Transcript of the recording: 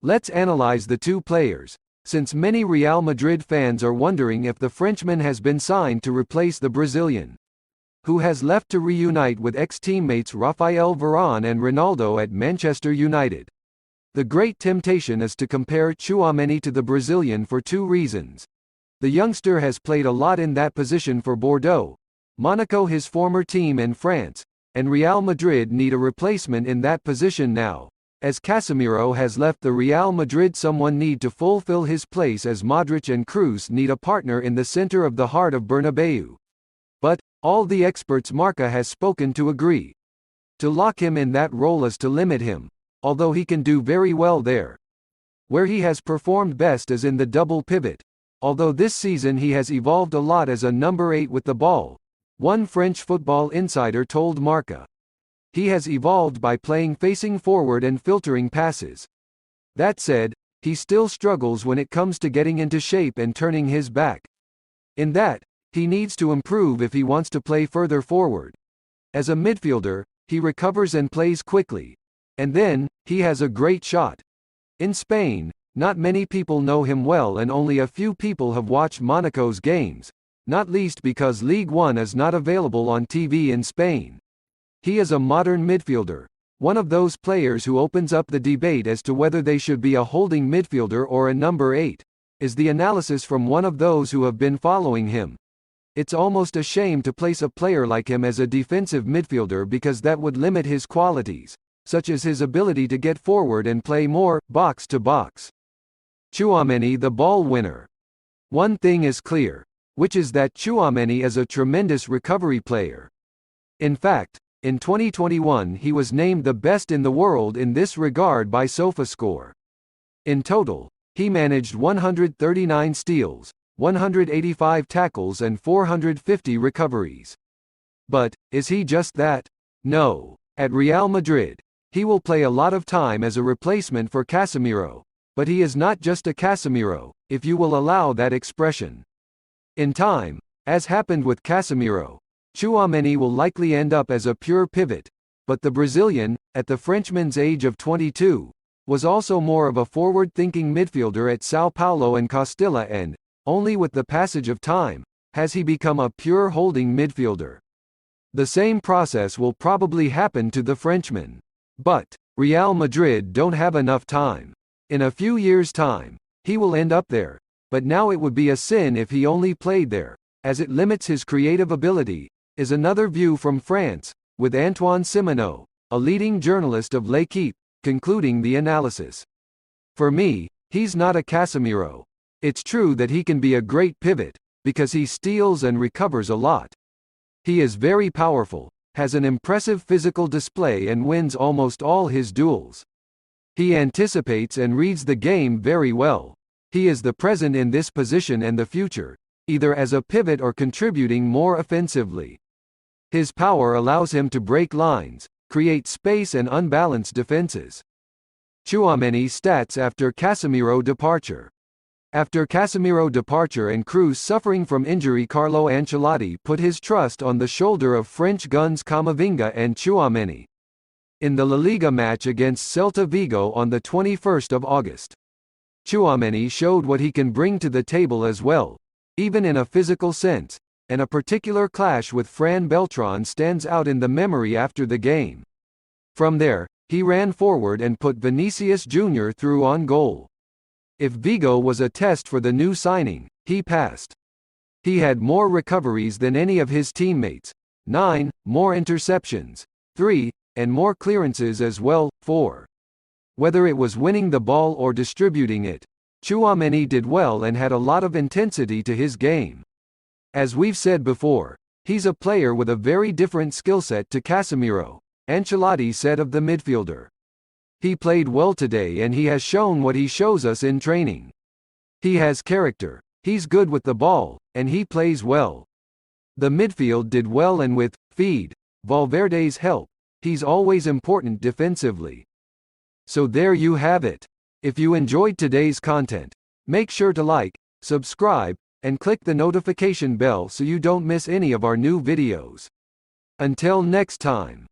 Let's analyze the two players, since many Real Madrid fans are wondering if the Frenchman has been signed to replace the Brazilian, who has left to reunite with ex-teammates Raphael, Varane and Ronaldo at Manchester United. The great temptation is to compare Tchouameni to the Brazilian for two reasons. The youngster has played a lot in that position for Bordeaux, Monaco his former team in France, and Real Madrid need a replacement in that position now. As Casemiro has left the Real Madrid, someone need to fulfill his place as Modric and Kroos need a partner in the center of the heart of Bernabeu. But, all the experts Marca has spoken to agree. To lock him in that role is to limit him, although he can do very well there. Where he has performed best is in the double pivot, although this season he has evolved a lot as a number 8 with the ball, one French football insider told Marca. He has evolved by playing facing forward and filtering passes. That said, he still struggles when it comes to getting into shape and turning his back. In that, he needs to improve if he wants to play further forward. As a midfielder, he recovers and plays quickly. And then, he has a great shot. In Spain, not many people know him well and only a few people have watched Monaco's games, not least because Ligue 1 is not available on TV in Spain. He is a modern midfielder, one of those players who opens up the debate as to whether they should be a holding midfielder or a number 8, is the analysis from one of those who have been following him. It's almost a shame to place a player like him as a defensive midfielder because that would limit his qualities, such as his ability to get forward and play more box-to-box. Tchouameni the ball winner. One thing is clear, which is that Tchouameni is a tremendous recovery player. In fact, in 2021 he was named the best in the world in this regard by SofaScore. In total, he managed 139 steals, 185 tackles and 450 recoveries. But, is he just that? No. At Real Madrid, he will play a lot of time as a replacement for Casemiro, but he is not just a Casemiro, if you will allow that expression. In time, as happened with Casemiro, Tchouameni will likely end up as a pure pivot, but the Brazilian, at the Frenchman's age of 22, was also more of a forward-thinking midfielder at São Paulo and Castilla and, only with the passage of time, has he become a pure holding midfielder. The same process will probably happen to the Frenchman. But, Real Madrid don't have enough time. In a few years' time, he will end up there, but now it would be a sin if he only played there, as it limits his creative ability, is another view from France, with Antoine Simoneau, a leading journalist of L'Équipe, concluding the analysis. For me, he's not a Casemiro. It's true that he can be a great pivot, because he steals and recovers a lot. He is very powerful, has an impressive physical display and wins almost all his duels. He anticipates and reads the game very well. He is the present in this position and the future, either as a pivot or contributing more offensively. His power allows him to break lines, create space and unbalance defenses. Tchouameni stats after Casemiro departure. After Casemiro departure and Kroos suffering from injury, Carlo Ancelotti put his trust on the shoulder of French guns Camavinga and Tchouameni. In the La Liga match against Celta Vigo on the 21st of August, Tchouameni showed what he can bring to the table as well, even in a physical sense, and a particular clash with Fran Beltran stands out in the memory after the game. From there, he ran forward and put Vinicius Jr. through on goal. If Vigo was a test for the new signing, he passed. He had more recoveries than any of his teammates, 9, more interceptions, 3, and more clearances as well, 4. Whether it was winning the ball or distributing it, Tchouameni did well and had a lot of intensity to his game. As we've said before, he's a player with a very different skill set to Casemiro, Ancelotti said of the midfielder. He played well today and he has shown what he shows us in training. He has character, he's good with the ball, and he plays well. The midfield did well and with Valverde's help, he's always important defensively. So there you have it. If you enjoyed today's content, make sure to like, subscribe, and click the notification bell so you don't miss any of our new videos. Until next time.